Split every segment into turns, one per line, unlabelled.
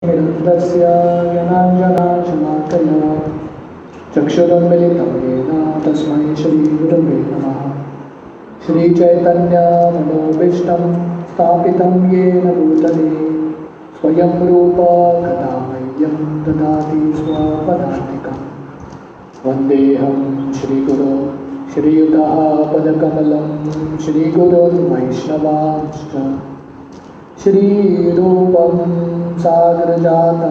निरुद्धस्य ज्ञानाञ्जनाशलाकया चक्षुरुन्मिलितं येन तस्मै श्रीगुरवे नमः। श्रीचैतन्यमनोभीष्टं स्थापितं येन भूतले स्वयं रूप कदा मह्यं ददाति स्वपदान्तिकं। वन्देऽहं श्रीगुरो श्रीयुतः पदकमलं श्रीगुरोन् वैष्णवांश्च श्रीरूपं साग्रजाता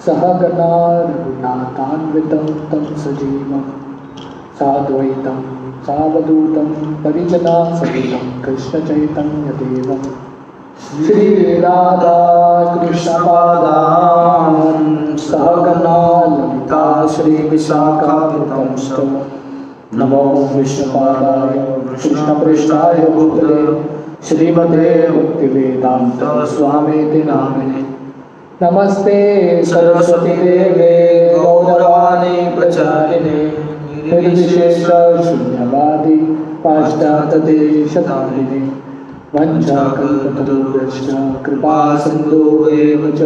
सहगना रघुनाथान्वितं तं सजीवं साद्वैतं सावधूतं परिजना सहितं कृष्णचैतन्यदेवं श्रीराधा कृष्णपादान् सहगना ललिता श्रीविशाखान्वितंश्च नमो विष्णुपादाय कृष्णप्रेष्ठाय भूतले श्रीमते भक्तिवेदांत स्वामीति नामिने। नमस्ते सरस्वती देवे गौरवाणी प्रचारिणे निर्विशेष शून्यवादी पाश्चात्यदेशतारिणे वंशाकल्पतरुभ्यश्च कृपा सिन्धुभ्येव च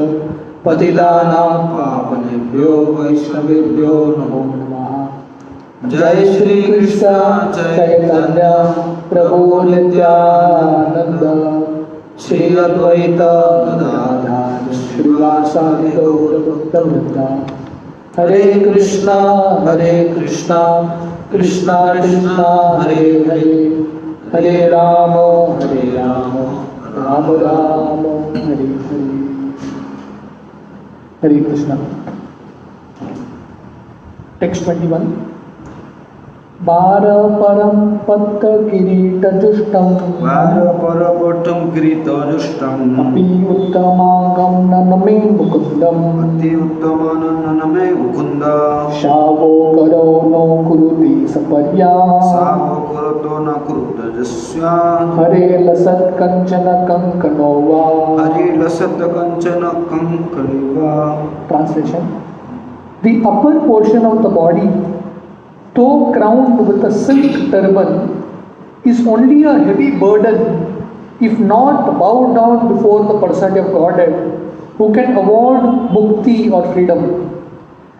पतितानां पावनेभ्यो वैष्णवेभ्यो नमो नमः। जय श्री कृष्ण चैतन्य प्रभु नित्यानंद श्री अद्वैत गदाधर श्रीवासादि गौर भक्तवृंद। हरे कृष्णा कृष्णा कृष्णा हरे हरे हरे राम राम राम हरे हरे। हरे कृष्णा। टेक्स्ट 21। बारपरं पत्त किरीटजुष्टं
बारपरपटं किरीटजुष्टं
अपि उत्तमांगं ननमे मुकुन्दम्
अति उत्तमानन्दनमे मुकुन्द
शावो करो नो कुरुति सपर्या
सावो करोतो न कुरुतजस्या
हरे लसत् कंचन कंकणो वा
हरे लसत् कंचन कंकणे वा।
Translation: The upper portion of the body, though crowned with a silk turban, is only a heavy burden if not bowed down before the personality of Godhead, who can award mukti or freedom.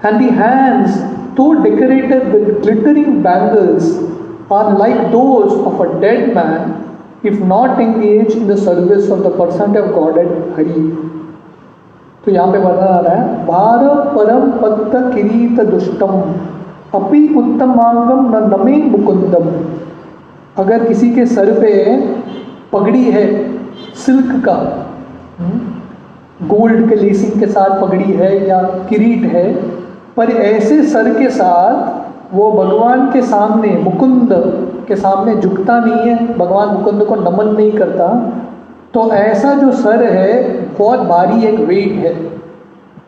And the hands, though decorated with glittering bangles, are like those of a dead man if not engaged in the service of the personality of Godhead, Hari. तो यहाँ पे वर्णन आ रहा है, भार परम पत्त किरीट दुष्टम अपि उत्तमांगम न नमे मुकुंदम। अगर किसी के सर पे पगड़ी है सिल्क का, गोल्ड के लेसिंग के साथ पगड़ी है या किरीट है, पर ऐसे सर के साथ वो भगवान के सामने मुकुंद के सामने झुकता नहीं है, भगवान मुकुंद को नमन नहीं करता, तो ऐसा जो सर है बहुत भारी एक वेट है।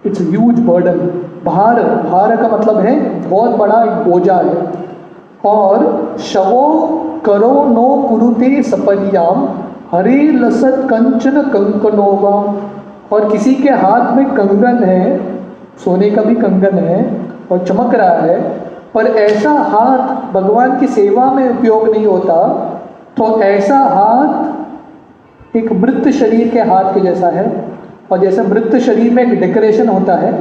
It's huge burden. भार का मतलब है बहुत बड़ा एक बोझा है। और शवो करो नो कुरुते सपरियाम हरे लसत कंचन कंकनोवा। और किसी के हाथ में कंगन है, सोने का भी कंगन है और चमक रहा है, पर ऐसा हाथ भगवान की सेवा में उपयोग नहीं होता, तो ऐसा हाथ एक मृत शरीर के हाथ के जैसा है। और जैसे मृत शरीर में एक डेकोरेशन होता है,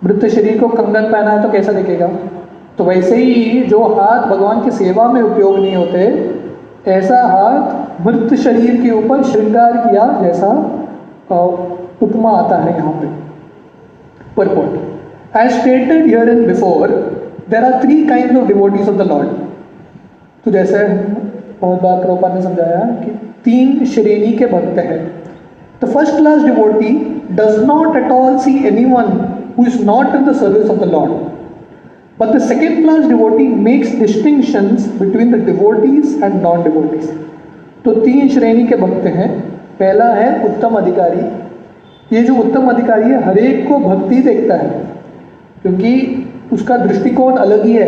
मृत शरीर को कंगन पहना है तो कैसा दिखेगा, तो वैसे ही जो हाथ भगवान की सेवा में उपयोग नहीं होते, ऐसा हाथ मृत शरीर के ऊपर श्रृंगार किया जैसा उपमा आता है यहाँ पे। Purport: As stated herein before, there are three kinds of devotees of the Lord. तो जैसे बहुत बार प्रभुपाद ने समझाया कि तीन श्रेणी के भक्त हैं। The first class devotee does not at all see anyone who is not in the service of the Lord. But the second class devotee makes distinctions between the devotees and non-devotees. तो तीन श्रेणी के भक्त हैं। पहला है उत्तम अधिकारी। ये जो उत्तम अधिकारी है हर एक को भक्ति देखता है, क्योंकि उसका दृष्टिकोण अलग ही है,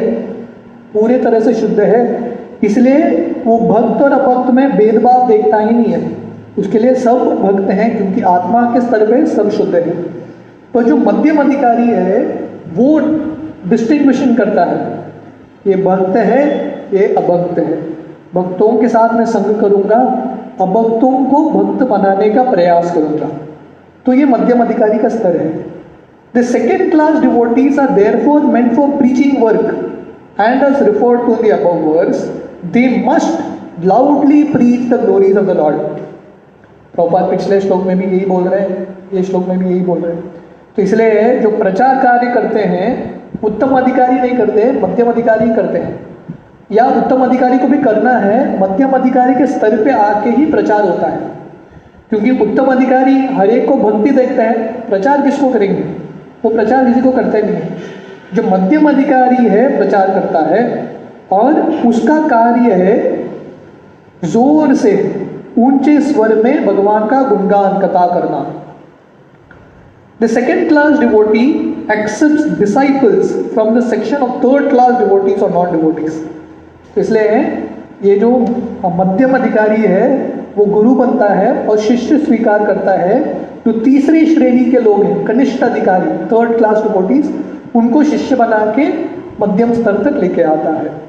पूरे तरह से शुद्ध है, इसलिए वो भक्त और अभक्त में भेदभाव देखता ही नहीं है। उसके लिए सब भक्त हैं, क्योंकि आत्मा के स्तर पे सब शुद्ध है। पर जो मध्यम अधिकारी है वो डिस्टिंग्विशन करता है, ये भक्त है, ये अभक्त है। भक्तों के साथ मैं संग करूँगा, अभक्तों को भक्त बनाने का प्रयास करूँगा। तो ये मध्यम अधिकारी का स्तर है। The second class devotees are therefore meant for preaching work and as referred to the above verse they must loudly preach the glories of the Lord. Prabhupada पिछले श्लोक में भी यही बोल रहे हैं, ये श्लोक में भी यही बोल रहे हैं। तो इसलिए जो प्रचार कार्य करते हैं उत्तम अधिकारी नहीं करते, मध्यम अधिकारी करते हैं, या उत्तम अधिकारी को भी करना है, मध्यम अधिकारी के स्तर पे आके ही प्रचार होता है। क्योंकि उत्तम अधिकारी हर एक को भक्ति देखते हैं, प्रचार किसको करेंगे, वो प्रचार किसी को करते नहीं है। जो मध्यम अधिकारी है प्रचार करता है और उसका कार्य है जोर से ऊंचे स्वर में भगवान का गुणगान कथा करना। The second class devotee accepts disciples from the section of third class devotees or non-devotees. इसलिए ये जो मध्यम अधिकारी है वो गुरु बनता है और शिष्य स्वीकार करता है। जो तीसरी श्रेणी के लोग हैं कनिष्ठ अधिकारी, थर्ड क्लास डिवोटीज, उनको शिष्य बना के मध्यम स्तर तक लेके आता है।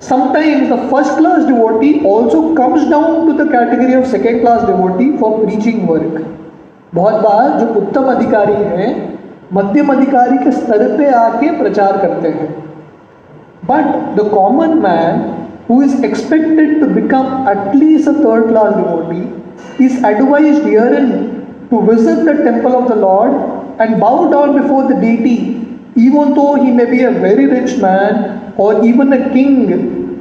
Sometimes the first class devotee also comes down to the category of second class devotee for preaching work. बहुत बार जो उत्तम अधिकारी हैं मध्यम अधिकारी के स्तर पे आके प्रचार करते हैं। But the common man who is expected to become at least a third class devotee is advised herein to visit the temple of the lord and bow down before the deity even though he may be a very rich man और even a king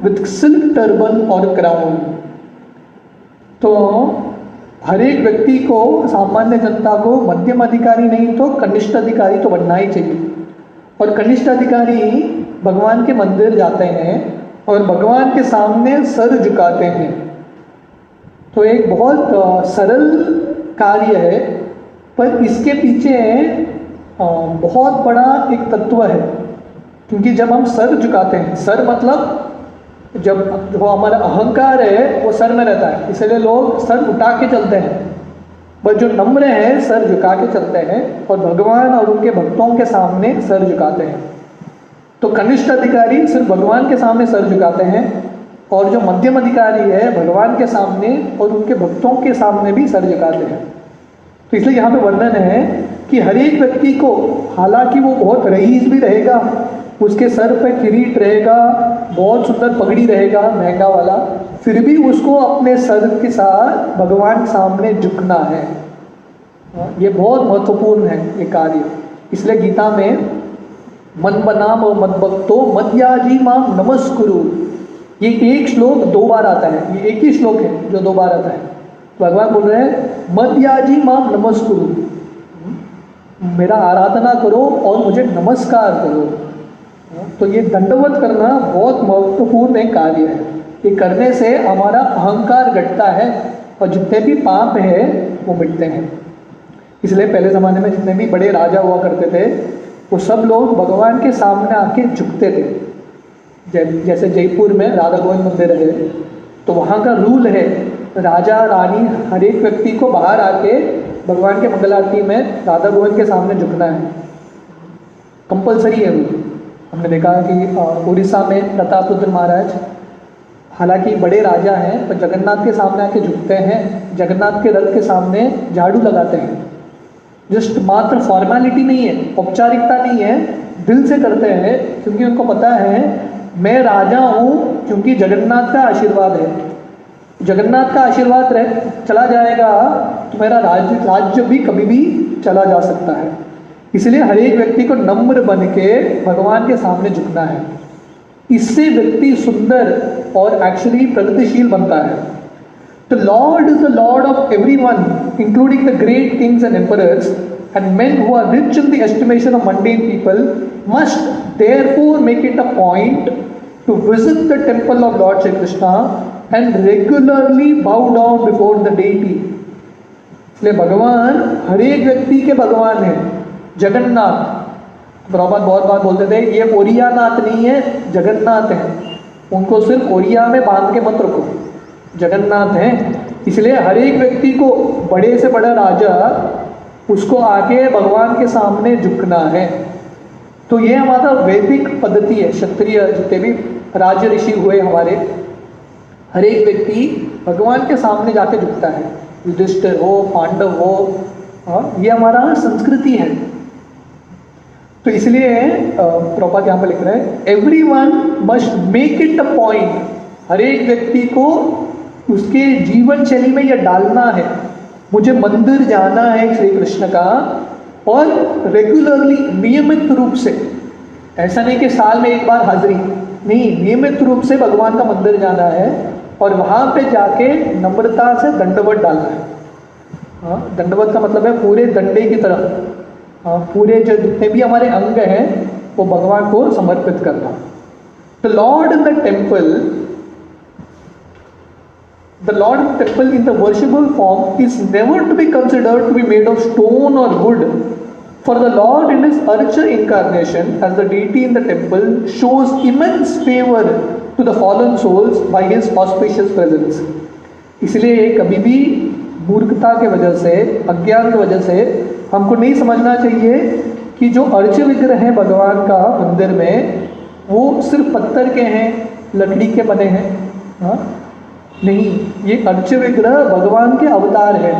with silk turban और crown. तो हर एक व्यक्ति को, सामान्य जनता को मध्यम अधिकारी नहीं तो कनिष्ठ अधिकारी तो बनना ही चाहिए। और कनिष्ठ अधिकारी भगवान के मंदिर जाते हैं और भगवान के सामने सर झुकाते हैं। तो एक बहुत सरल कार्य है, पर इसके पीछे बहुत बड़ा एक तत्व है। क्योंकि जब हम सर झुकाते हैं, सर मतलब जब जो हमारा अहंकार है वो सर में रहता है, इसलिए लोग सर उठा के चलते हैं। पर जो नम्र हैं सर झुका के चलते हैं और भगवान और उनके भक्तों के सामने सर झुकाते हैं। तो कनिष्ठ अधिकारी सिर्फ भगवान के सामने सर झुकाते हैं और जो मध्यम अधिकारी है भगवान के सामने और उनके भक्तों के सामने भी सर झुकाते हैं। तो इसलिए यहाँ पे वर्णन है कि हर एक व्यक्ति को, हालांकि वो बहुत रईस भी रहेगा, उसके सर पे किरीट रहेगा, बहुत सुंदर पगड़ी रहेगा महंगा वाला, फिर भी उसको अपने सर के साथ भगवान के सामने झुकना है। ये बहुत महत्वपूर्ण है ये कार्य। इसलिए गीता में मन बनाम मद भक्तो मद्याजी माम नमस्कुरु, ये एक श्लोक 2 बार आता है। ये एक ही श्लोक है जो 2 बार आता है। तो भगवान बोल रहे हैं मद्याजी माम नमस्कुरु, मेरा आराधना करो और मुझे नमस्कार करो। तो ये दंडवत करना बहुत महत्वपूर्ण एक कार्य है। ये करने से हमारा अहंकार घटता है और जितने भी पाप है वो मिटते हैं। इसलिए पहले ज़माने में जितने भी बड़े राजा हुआ करते थे वो सब लोग भगवान के सामने आके झुकते थे। जैसे जयपुर में राधा गोविंद मंदिर है, तो वहाँ का रूल है राजा रानी हर एक व्यक्ति को बाहर आके भगवान के मंगल आरती में राधा गोविंद के सामने झुकना है, कंपलसरी है रूल। हमने देखा कि उड़ीसा में प्रतापरुद्र महाराज हालांकि बड़े राजा हैं पर जगन्नाथ के सामने आके झुकते हैं, जगन्नाथ के रथ के सामने झाड़ू लगाते हैं। जस्ट मात्र फॉर्मेलिटी नहीं है, औपचारिकता नहीं है, दिल से करते हैं क्योंकि उनको पता है मैं राजा हूँ, क्योंकि जगन्नाथ का आशीर्वाद है। जगन्नाथ का आशीर्वाद चला जाएगा तो मेरा राज्य भी कभी भी चला जा सकता है। इसलिए हर एक व्यक्ति को नम्र बन के भगवान के सामने झुकना है। इससे व्यक्ति सुंदर और एक्चुअली प्रगतिशील बनता है। The Lord is the Lord of everyone, including the great Kings and emperors, and men who are rich in the estimation of mundane people must therefore make it a point to visit the temple of Lord Shri Krishna and regularly bow down before the deity. इसलिए भगवान हर एक व्यक्ति के भगवान है। जगन्नाथ प्रभुपाद बहुत बार बोलते थे ये ओरिया नाथ नहीं है, जगन्नाथ है। उनको सिर्फ ओरिया में बांध के मत रखो, जगन्नाथ है। इसलिए हर एक व्यक्ति को, बड़े से बड़ा राजा, उसको आके भगवान के सामने झुकना है। तो ये हमारा वैदिक पद्धति है। क्षत्रिय जितने भी राज ऋषि हुए हमारे, हर एक व्यक्ति भगवान के सामने जाके झुकता है। युधिष्ठिर हो, पांडव हो, ये हमारा संस्कृति है। तो इसलिए प्रभुपाद यहाँ पर लिख रहे हैं, everyone must make it a point, हर एक व्यक्ति को उसके जीवन शैली में यह डालना है, मुझे मंदिर जाना है श्री कृष्ण का, और रेगुलरली नियमित रूप से, ऐसा नहीं कि साल में एक बार हाजिरी, नहीं, नियमित रूप से भगवान का मंदिर जाना है और वहाँ पे जाके नम्रता से दंडवत डालना है। दंडवत का मतलब है पूरे डंडे की तरफ, पूरे जो जितने भी हमारे अंग हैं वो भगवान को समर्पित करना। The Lord in the temple, the Lord temple in the worshipable form is never to be considered to be made of stone or wood, for the Lord in his Archa incarnation as the deity in the temple shows immense favor to the fallen souls by his auspicious presence। इसलिए कभी भी मूर्खता के वजह से, अज्ञान की वजह से हमको नहीं समझना चाहिए कि जो अर्च विग्रह है भगवान का मंदिर में वो सिर्फ पत्थर के हैं, लकड़ी के बने हैं। नहीं, ये अर्च विग्रह भगवान के अवतार है,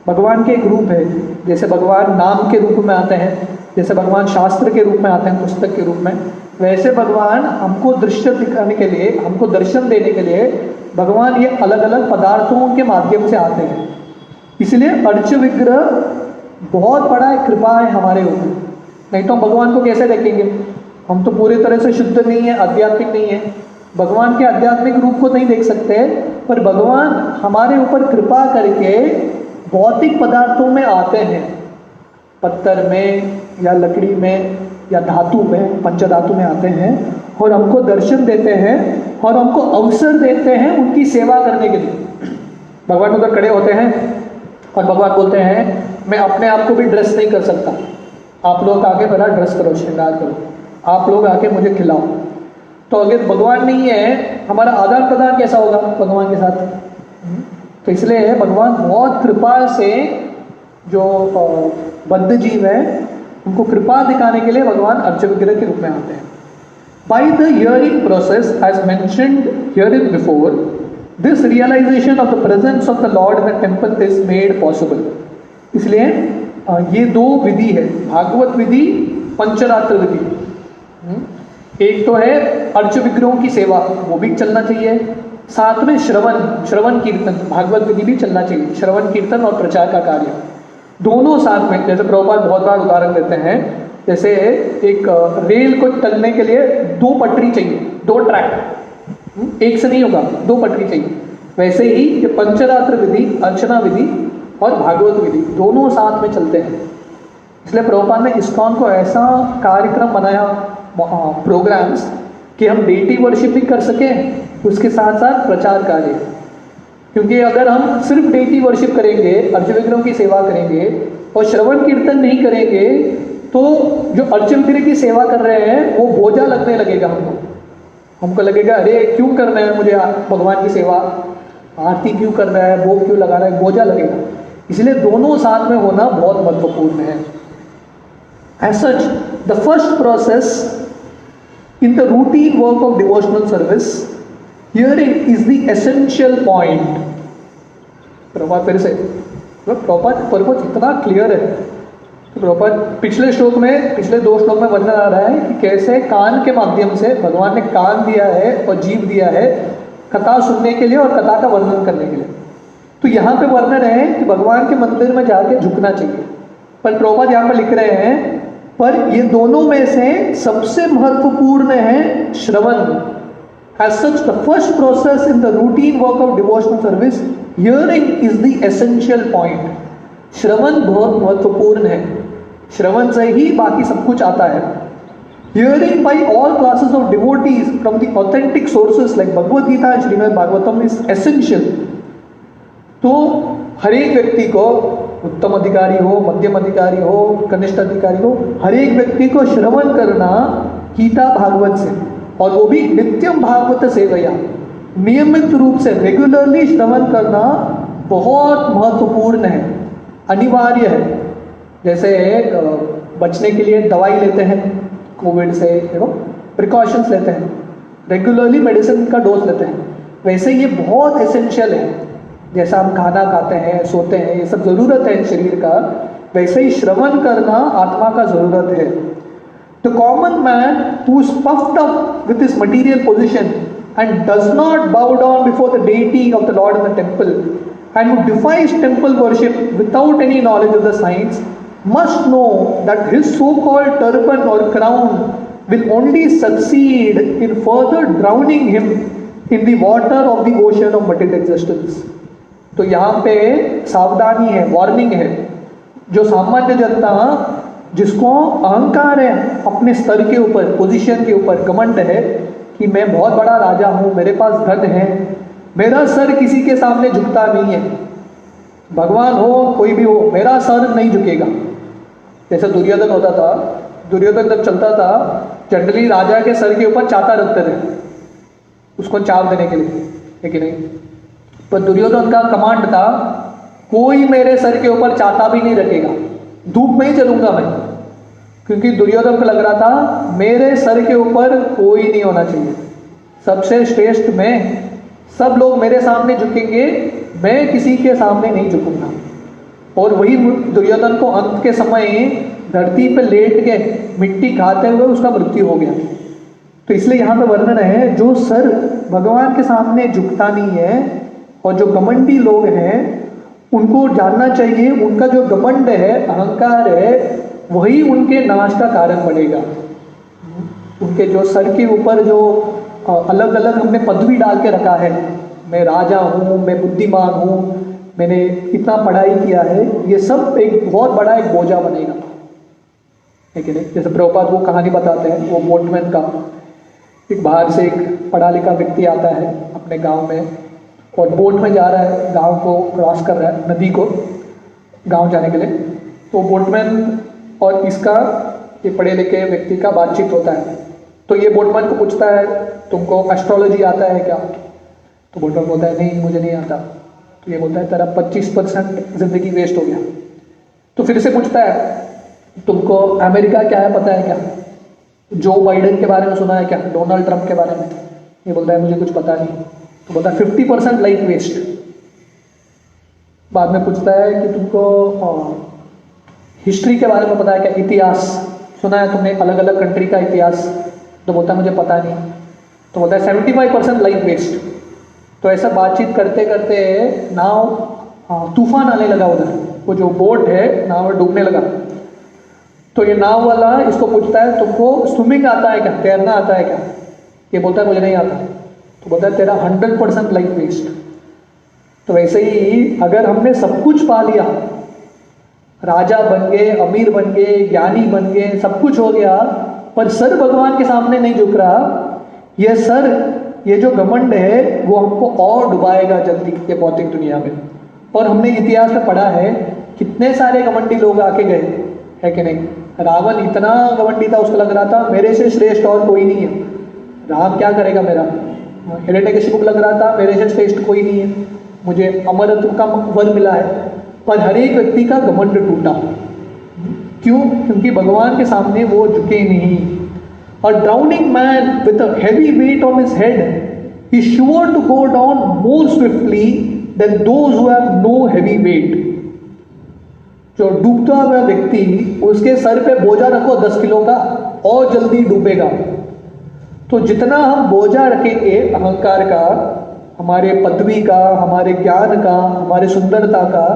भगवान के एक रूप है। जैसे भगवान नाम के रूप में आते हैं, जैसे भगवान शास्त्र के रूप में आते हैं, पुस्तक के रूप में, वैसे भगवान हमको दृश्य दिखाने के लिए, हमको दर्शन देने के लिए भगवान ये अलग अलग पदार्थों के माध्यम से आते हैं। इसलिए अर्च विग्रह बहुत बड़ा कृपा है हमारे ऊपर, नहीं तो हम भगवान को कैसे देखेंगे? हम तो पूरी तरह से शुद्ध नहीं है, आध्यात्मिक नहीं है, भगवान के आध्यात्मिक रूप को नहीं देख सकते, पर भगवान हमारे ऊपर कृपा करके भौतिक पदार्थों में आते हैं, पत्थर में या लकड़ी में या धातु में, पंचधातु में आते हैं और हमको दर्शन देते हैं और हमको अवसर देते हैं उनकी सेवा करने के लिए। भगवान उधर खड़े होते हैं और भगवान बोलते हैं, मैं अपने आप को भी ड्रेस नहीं कर सकता, आप लोग आके मेरा ड्रेस करो, श्रृंगार करो, आप लोग आके मुझे खिलाओ। तो अगर भगवान नहीं है, हमारा आदान प्रदान कैसा होगा भगवान के साथ? तो इसलिए भगवान बहुत कृपा से, जो बद्ध जीव है उनको कृपा दिखाने के लिए भगवान अर्च विग्रह के रूप में आते हैं। By the hearing process as mentioned herein before, this realization of the presence of the Lord in the temple is made possible. इसलिए ये दो विधि है, भागवत विधि, पंचरात्र विधि। एक तो है अर्च विग्रहों की सेवा, वो भी चलना चाहिए, साथ में श्रवण कीर्तन, भागवत विधि भी चलना चाहिए, श्रवण कीर्तन और प्रचार का कार्य दोनों साथ में। जैसे प्रभुपाद बहुत बार उदाहरण देते हैं, जैसे एक रेल को चलने के लिए दो पटरी चाहिए, दो ट्रैक, एक से नहीं होगा, दो पटरी चाहिए। वैसे ही ये पंचरात्र विधि, अर्चना विधि और भागवत विधि दोनों साथ में चलते हैं। इसलिए प्रभुपाद ने इस्कॉन को ऐसा कार्यक्रम बनाया, प्रोग्राम्स, कि हम डेटी वर्शिप भी कर सकें, उसके साथ साथ प्रचार कार्य। क्योंकि अगर हम सिर्फ डेटी वर्शिप करेंगे, अर्च विग्रहों की सेवा करेंगे और श्रवण कीर्तन नहीं करेंगे, तो जो अर्च विग्रह की सेवा कर रहे हैं वो बोझा लगने लगेगा हमको लगेगा, अरे क्यों करना है मुझे भगवान की सेवा, आरती क्यों कर रहा है, भोग क्यों लगा रहा है, बोझा लगेगा। इसलिए दोनों साथ में होना बहुत महत्वपूर्ण है। As such, the first process in the routine work of devotional service, hearing is the essential point। Prabhupada फिर से, प्रभुपाद पर्पस इतना क्लियर है। प्रभुपाद पिछले श्लोक में, पिछले दो श्लोक में वर्णन आ रहा है कि कैसे कान के माध्यम से भगवान ने कान दिया है और जीव दिया है कथा सुनने के लिए और कथा का वर्णन करने के लिए। तो यहाँ पे वर्णन है कि भगवान के मंदिर में जाके झुकना चाहिए, पर प्रभुपाद यहाँ पर लिख रहे हैं, पर ये दोनों में से सबसे महत्वपूर्ण है श्रवण। As such, the first process in the routine work of devotional service, hearing is the essential point। श्रवण बहुत महत्वपूर्ण है, श्रवण से ही बाकी सब कुछ आता है। Hearing by all classes of devotees from the authentic sources like Bhagavad Gita and Srimad Bhagavatam is essential। तो हर एक व्यक्ति को, उत्तम अधिकारी हो, मध्यम अधिकारी हो, कनिष्ठ अधिकारी हो, हर एक व्यक्ति को श्रवण करना गीता भागवत से, और वो भी नित्यम भागवत सेवया, नियमित रूप से रेगुलरली श्रवण करना बहुत महत्वपूर्ण है, अनिवार्य है। जैसे बचने के लिए दवाई लेते हैं कोविड से, प्रिकॉशंस लेते हैं, रेगुलरली मेडिसिन का डोज लेते हैं, वैसे ये बहुत एसेंशियल है। जैसा हम खाना खाते हैं, सोते हैं, ये सब ज़रूरत है शरीर का, वैसे ही श्रवण करना आत्मा का ज़रूरत है। The common man who is puffed up with his material position and does not बाउ down before the deity of the Lord in the temple and who defies temple worship without any knowledge of the science must know that his so-called turban or crown will only succeed in further drowning him in the water of the ocean of material existence. तो यहाँ पे सावधानी है, warning है। जो सामान्य जनता जिसको अहंकार है, अपने स्तर के ऊपर, पोजीशन के ऊपर घमंड है कि मैं बहुत बड़ा राजा हूँ, मेरे पास धन है, मेरा सर किसी के सामने झुकता नहीं है, भगवान हो कोई भी हो, मेरा सर नहीं झुकेगा। जैसे दुर्योधन होता था, दुर्योधन जब चलता था जनरली राजा के सर के ऊपर चाता रखते थे उसको चाव देने के लिए, है कि नहीं? पर दुर्योधन का कमांड था कोई मेरे सर के ऊपर चाता भी नहीं रखेगा, धूप में ही चलूंगा मैं, क्योंकि दुर्योधन को लग रहा था मेरे सर के ऊपर कोई नहीं होना चाहिए, सबसे श्रेष्ठ मैं, सब लोग मेरे सामने झुकेंगे, मैं किसी के सामने नहीं झुकूंगा। और वही दुर्योधन को अंत के समय धरती पर लेट के मिट्टी खाते हुए उसका मृत्यु हो गया। तो इसलिए यहाँ पे वर्णन है जो सर भगवान के सामने झुकता नहीं है और जो घमंडी लोग हैं उनको जानना चाहिए उनका जो घमंड है, अहंकार है, वही उनके नाश का कारण बनेगा। उनके जो सर के ऊपर जो अलग अलग हमने पदवी डाल के रखा है, मैं राजा हूँ, मैं बुद्धिमान हूँ, मैंने इतना पढ़ाई किया है, ये सब एक बहुत बड़ा एक बोझा बनेगा, है कि नहीं? जैसे प्रभुपाद वो कहानी बताते हैं, वो बोटमैन का, एक बाहर से एक पढ़ा लिखा व्यक्ति आता है अपने गांव में और बोट में जा रहा है, गांव को क्रॉस कर रहा है, नदी को गांव जाने के लिए। तो बोटमैन और इसका ये पढ़े लिखे व्यक्ति का बातचीत होता है। तो ये बोटमैन को पूछता है तुमको एस्ट्रोलॉजी आता है क्या? तो बोटमैन बोलता है नहीं मुझे नहीं आता। तो ये बोलता है तेरा 25% जिंदगी वेस्ट हो गया। तो फिर से पूछता है तुमको अमेरिका क्या है पता है क्या? जो बाइडेन के बारे में सुना है क्या? डोनाल्ड ट्रंप के बारे में? ये बोलता है मुझे कुछ पता नहीं। तो बोलता है 50% लाइफ वेस्ट। बाद में पूछता है कि तुमको हिस्ट्री के बारे में पता है क्या? इतिहास सुना है तुमने अलग अलग कंट्री का इतिहास? तो बोलता है मुझे पता नहीं। तो बोलता है 75% लाइफ वेस्ट। तो ऐसा बातचीत करते करते नाव तूफान आने लगा उधर, वो जो बोट है नाव डूबने लगा। तो ये नाव वाला इसको पूछता है तुमको स्विमिंग आता है क्या? तैरना आता है क्या? ये बोलता है मुझे नहीं आता। तो बोलता है तेरा 100% लाइफ वेस्ट। तो वैसे ही अगर हमने सब कुछ पा लिया, राजा बन गए, अमीर बन गए, ज्ञानी बन गए, सब कुछ हो गया, पर सर भगवान के सामने नहीं झुक रहा, ये सर, ये जो घमंड है वो हमको और डुबाएगा जल्दी ये भौतिक दुनिया में। और हमने इतिहास में पढ़ा है कितने सारे घमंडी लोग आके गए, है कि नहीं? रावण इतना घमंडी था, उसको लग रहा था मेरे से श्रेष्ठ और कोई नहीं है, राम क्या करेगा मेरा। हिरण्यकशिपु को लग रहा था मेरे से श्रेष्ठ कोई नहीं है, मुझे अमरत्व का वर मिला है। पर हर एक व्यक्ति का घमंड टूटा। क्यों? क्योंकि भगवान के सामने वो झुके नहीं। और drowning man with a heavy weight on his head is sure to go down more swiftly than those who have no heavy weight. जो डूबता हुआ व्यक्ति, उसके सर पे बोझा रखो 10 किलो का, और जल्दी डूबेगा। तो जितना हम बोझा रखेंगे अहंकार का, हमारे पदवी का, हमारे ज्ञान का, हमारे सुंदरता का,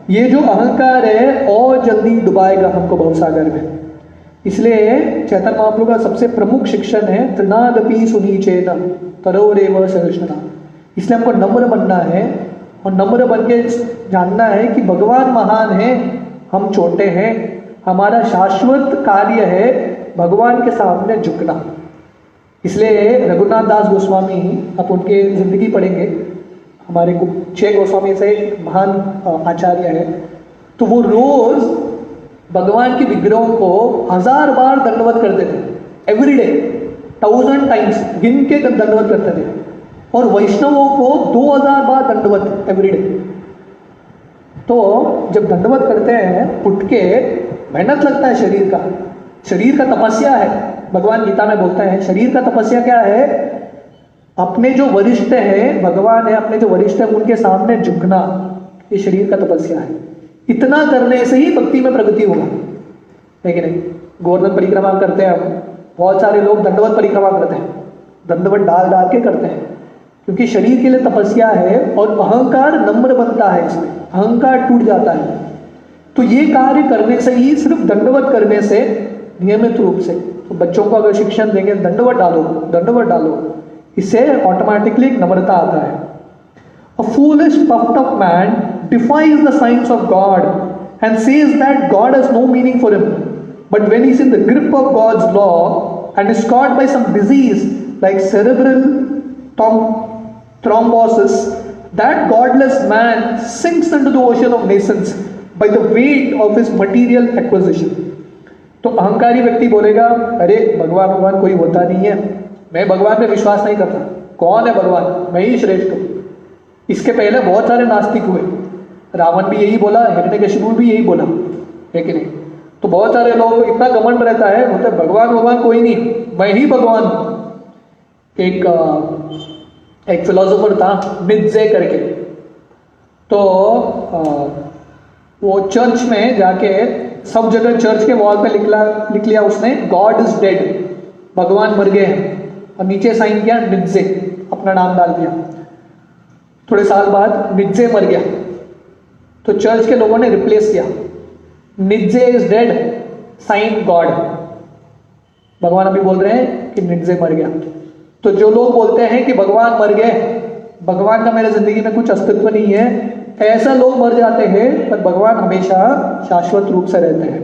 ये जो अहंकार है और जल्दी डुबाएगा हमको भवसागर में। इसलिए चैतन्य महाप्रभु का सबसे प्रमुख शिक्षण है तृणादपि सुनीचेन तरोरेव सहिष्णुता। इसलिए हमको नम्र बनना है और नम्र बन के जानना है कि भगवान महान है, हम छोटे हैं। हमारा शाश्वत कार्य है भगवान के सामने झुकना। इसलिए रघुनाथ दास गोस्वामी, आप उनके जिंदगी पढ़ेंगे, हमारे 6 गोस्वामी से महान आचार्य है, तो वो रोज भगवान के विग्रहों को 1000 बार दंडवत करते थे, एवरीडे 1000 टाइम्स गिन के दंडवत करते थे। और वैष्णवों को 2000 बार दंडवत एवरीडे। तो जब दंडवत करते हैं उठ के, मेहनत लगता है शरीर का, शरीर का तपस्या है। भगवान गीता में बोलते हैं शरीर का तपस्या क्या है? अपने जो वरिष्ठ है, भगवान है, अपने जो वरिष्ठ है उनके सामने झुकना, ये शरीर का तपस्या है। इतना करने से ही भक्ति में प्रगति होगा, है कि नहीं? गोवर्धन परिक्रमा करते हैं हम, बहुत सारे लोग दंडवत परिक्रमा करते हैं, दंडवत डाल डाल के करते हैं, क्योंकि शरीर के लिए तपस्या है और अहंकार नम्र बनता है, इसमें अहंकार टूट जाता है। तो ये कार्य करने से ही, सिर्फ दंडवत करने से नियमित रूप से, तो बच्चों को अगर शिक्षण देंगे दंडवत डालो, दंडवत डालो, इससे ऑटोमेटिकली एक नम्रता आता है। A foolish puffed up man defies the signs of God and says that God has no meaning for him. But when he's in the grip of God's law and is caught by some disease like cerebral thrombosis, that godless man sinks into the ocean of nations by the weight of his material acquisition. तो अहंकारी व्यक्ति बोलेगा, अरे भगवान कोई होता नहीं है, मैं भगवान में विश्वास नहीं करता, कौन है भगवान, मैं ही श्रेष्ठ हूँ। इसके पहले बहुत सारे नास्तिक हुए, रावण भी यही बोला, हिरण्यकशिपु भी यही बोला, है कि नहीं? तो बहुत सारे लोग इतना घमंड रहता है, बोलते भगवान कोई नहीं, मैं ही भगवान हूँ। एक फिलोसोफर था नित्जे करके, तो वो चर्च में जाके सब जगह चर्च के वॉल पे लिख लिया उसने, गॉड इज डेड, भगवान मर गए हैं, और नीचे साइन किया नित्जे, अपना नाम डाल दिया। थोड़े साल बाद नित्जे मर गया, तो चर्च के लोगों ने रिप्लेस किया, नित्जे इज डेड, साइन गॉड। भगवान अभी बोल रहे हैं कि नित्जे मर गया। तो जो लोग बोलते हैं कि भगवान मर गए, भगवान का मेरे जिंदगी में कुछ अस्तित्व नहीं है, ऐसा लोग मर जाते हैं, पर भगवान हमेशा शाश्वत रूप से रहते हैं।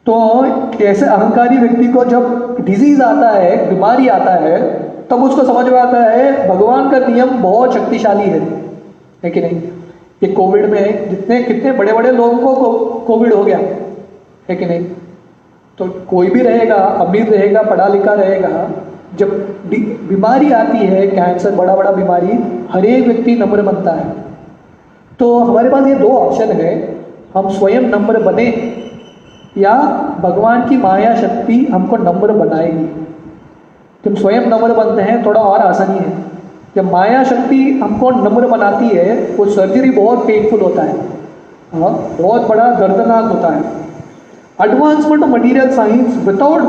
तो ऐसे अहंकारी व्यक्ति को जब डिजीज आता है, बीमारी आता है, तब उसको समझ में आता है भगवान का नियम बहुत शक्तिशाली है कि नहीं? ये कोविड में कितने बड़े बड़े लोगों को कोविड हो गया, है कि नहीं? तो कोई भी रहेगा, अमीर रहेगा, पढ़ा लिखा रहेगा, जब बीमारी आती है, कैंसर, बड़ा बीमारी, हर एक व्यक्ति नम्र बनता है। तो हमारे पास ये दो ऑप्शन है, हम स्वयं नम्र बने या भगवान की माया शक्ति हमको नम्र बनाएगी। जब स्वयं नम्र बनते हैं थोड़ा और आसानी है, जब माया शक्ति हमको नम्र बनाती है, वो सर्जरी बहुत पेनफुल होता है, बहुत बड़ा दर्दनाक होता है। Advancement of material science without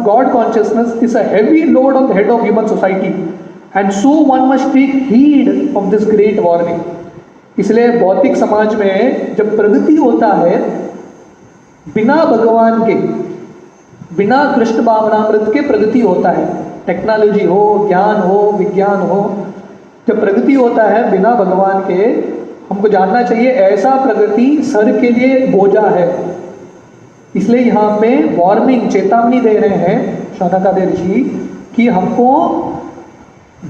God consciousness is a heavy load on the head of human society, and so one must take heed of this great warning. इसलिए भौतिक समाज में जब प्रगति होता है, बिना भगवान के, बिना कृष्ण भावनामृत के प्रगति होता है, टेक्नोलॉजी हो, ज्ञान हो, विज्ञान हो, जब प्रगति होता है बिना भगवान के, हमको जानना चाहिए ऐसा प्रगति सर के लिए बोझा है। इसलिए यहाँ पे वार्निंग, चेतावनी दे रहे हैं शौनकादि ऋषि कि हमको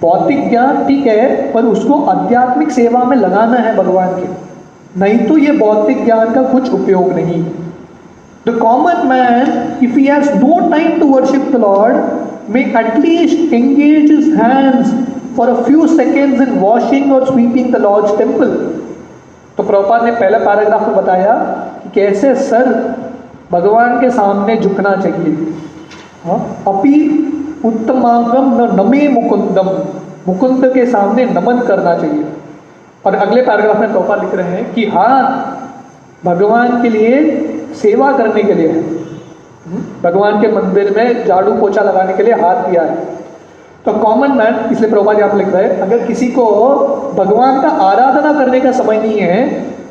भौतिक ज्ञान ठीक है, पर उसको आध्यात्मिक सेवा में लगाना है भगवान के, नहीं तो ये भौतिक ज्ञान का कुछ उपयोग नहीं। The common man, if he has no time to worship the Lord, may at least engage his hands for a few seconds in washing or sweeping the Lord's temple. तो प्रभुपाद ने पहले पैराग्राफ में बताया कि कैसे सर भगवान के सामने झुकना चाहिए। अपि उत्तमांगम न नमे मुकुंदम, मुकुंद के सामने नमन करना चाहिए। और अगले पैराग्राफ में प्रभुपाद लिख रहे हैं कि हाथ भगवान के लिए सेवा करने के लिए है, भगवान के मंदिर में झाड़ू पोछा लगाने के लिए हाथ दिया है। तो कॉमन मैन, इसलिए प्रभुपाद यहाँ पर लिख रहे हैं, अगर किसी को भगवान का आराधना करने का समय नहीं है,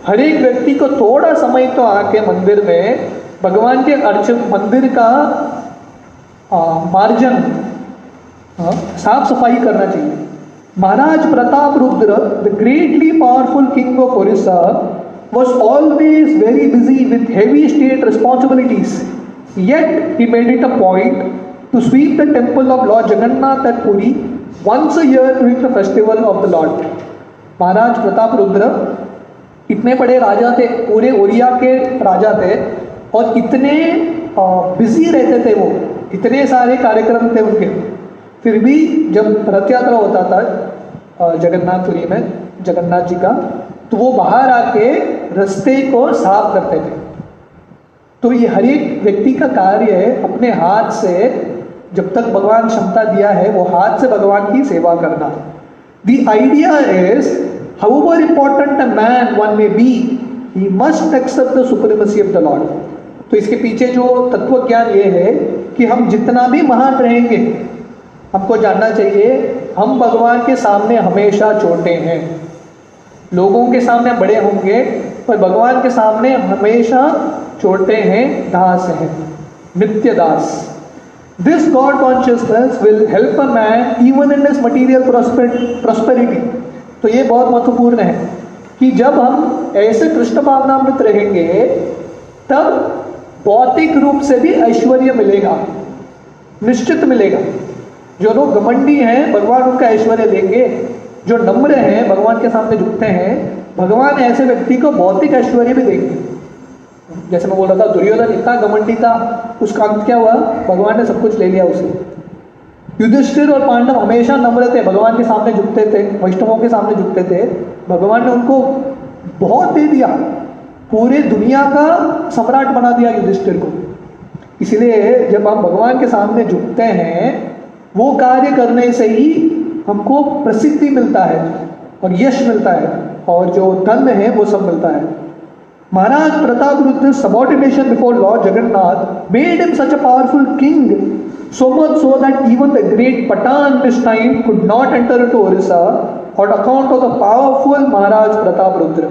हर एक व्यक्ति को थोड़ा समय तो आके मंदिर में भगवान के मंदिर का मार्जन, साफ सफाई करना चाहिए। Maharaj Pratap Rudra, the greatly powerful king of Odisha, was always very busy with heavy state responsibilities, yet he made it a point to sweep the temple of Lord Jagannath at Puri once a year during the festival of the Lord. महाराज प्रताप रुद्र इतने बड़े राजा थे, पूरे ओडिया के राजा थे, और इतने busy रहते थे वो, इतने सारे कार्यक्रम थे उनके, फिर भी जब रथ यात्रा होता था जगन्नाथपुरी में जगन्नाथ जी का, तो वो बाहर आके रास्ते को साफ करते थे। तो ये हर एक व्यक्ति का कार्य है अपने हाथ से जब तक भगवान क्षमता दिया है वो हाथ से भगवान की सेवा करना। The idea is however important a man one may be, he must accept the supremacy of the lord. तो इसके पीछे जो तत्व ज्ञान ये है कि हम जितना भी महान रहेंगे, हमको जानना चाहिए हम भगवान के सामने हमेशा छोटे हैं। लोगों के सामने बड़े होंगे पर भगवान के सामने हमेशा छोटे हैं, दास हैं, नित्य दास। This god consciousness will help a man even in this material prosperity. तो ये बहुत महत्वपूर्ण है कि जब हम ऐसे कृष्ण भावनामृत रहेंगे तब भौतिक रूप से भी ऐश्वर्य मिलेगा, निश्चित मिलेगा। जो लोग घमंडी हैं भगवान उनका ऐश्वर्य लेंगे, जो नम्र हैं भगवान के सामने झुकते हैं, भगवान ऐसे व्यक्ति को भौतिक ऐश्वर्य भी देंगे। जैसे मैं बोल रहा था दुर्योधन इतना घमंडी था, उसका अंत क्या हुआ? भगवान ने सब कुछ ले लिया उसे। युधिष्ठिर और पांडव हमेशा नम्र थे, भगवान के सामने झुकते थे, वैष्णवों के सामने झुकते थे, भगवान ने उनको बहुत दे दिया, पूरे दुनिया का सम्राट बना दिया युधिष्ठिर को। इसलिए जब हम भगवान के सामने झुकते हैं वो कार्य करने से ही हमको प्रसिद्धि मिलता है और यश मिलता है और जो धन है वो सब मिलता है। Maharaj Prataprudra subordination before lord Jagannath made him such a powerful king, so much so that even the great Patan this time could not enter into Orissa on account of the powerful महाराज प्रतापरुद्र।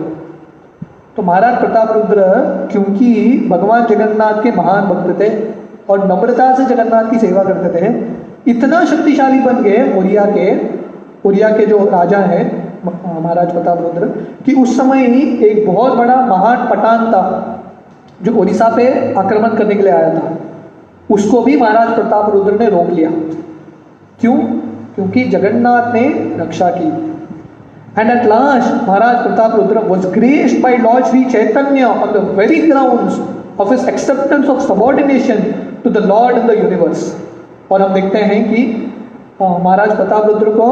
तो महाराज प्रतापरुद्र क्योंकि भगवान जगन्नाथ के महान भक्त थे और नम्रता से जगन्नाथ की सेवा करते थे, इतना शक्तिशाली बन गए ओरिया के जो राजा हैं महाराज प्रतापरुद्र, कि उस समय ही एक बहुत बड़ा महान पठान था जो उड़ीसा पे आक्रमण करने के लिए आया था, उसको भी महाराज प्रतापरुद्र ने रोक लिया। क्यों? क्योंकि जगन्नाथ ने रक्षा की। And at last Maharaj Prataparudra was graced by Lord Sri Chaitanya on the very grounds of his acceptance of subordination to the Lord in the universe। और हम देखते हैं कि महाराज प्रतापरुद्र को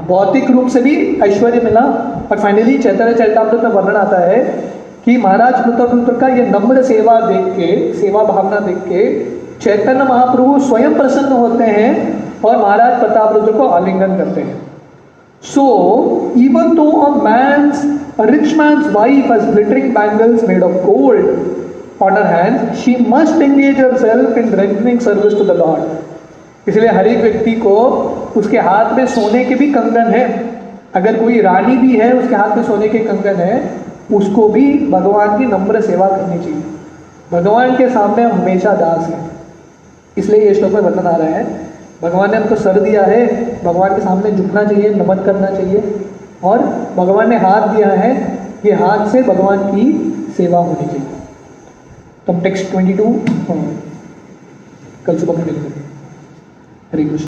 भौतिक रूप से भी ऐश्वर्य मिला और फाइनली चैतन्य चरितामृत में वर्णन आता है कि महाराज प्रतापरुद्र का ये नम्र सेवा देख के, सेवा भावना देख के चैतन्य महाप्रभु स्वयं प्रसन्न होते हैं और महाराज प्रतापरुद्र को आलिंगन करते हैं। So even though a rich man's wife has glittering bangles made of gold on her hands, she must engage herself in rendering service to the Lord। इसलिए हर एक व्यक्ति को उसके हाथ में सोने के भी कंगन है, अगर कोई रानी भी है उसके हाथ में सोने के कंगन है, उसको भी भगवान की नम्र सेवा करनी चाहिए। भगवान के सामने हम हमेशा दास हैं। इसलिए ये श्लोक में वर्णन आ रहा है भगवान ने हमको सर दिया है, भगवान के सामने झुकना चाहिए, नमन करना चाहिए, और भगवान ने हाथ दिया है, ये हाथ से भगवान की सेवा होनी चाहिए। तो हम टेक्स्ट 22 कल सुबह में मिलेंगे। हरे कृष्ण।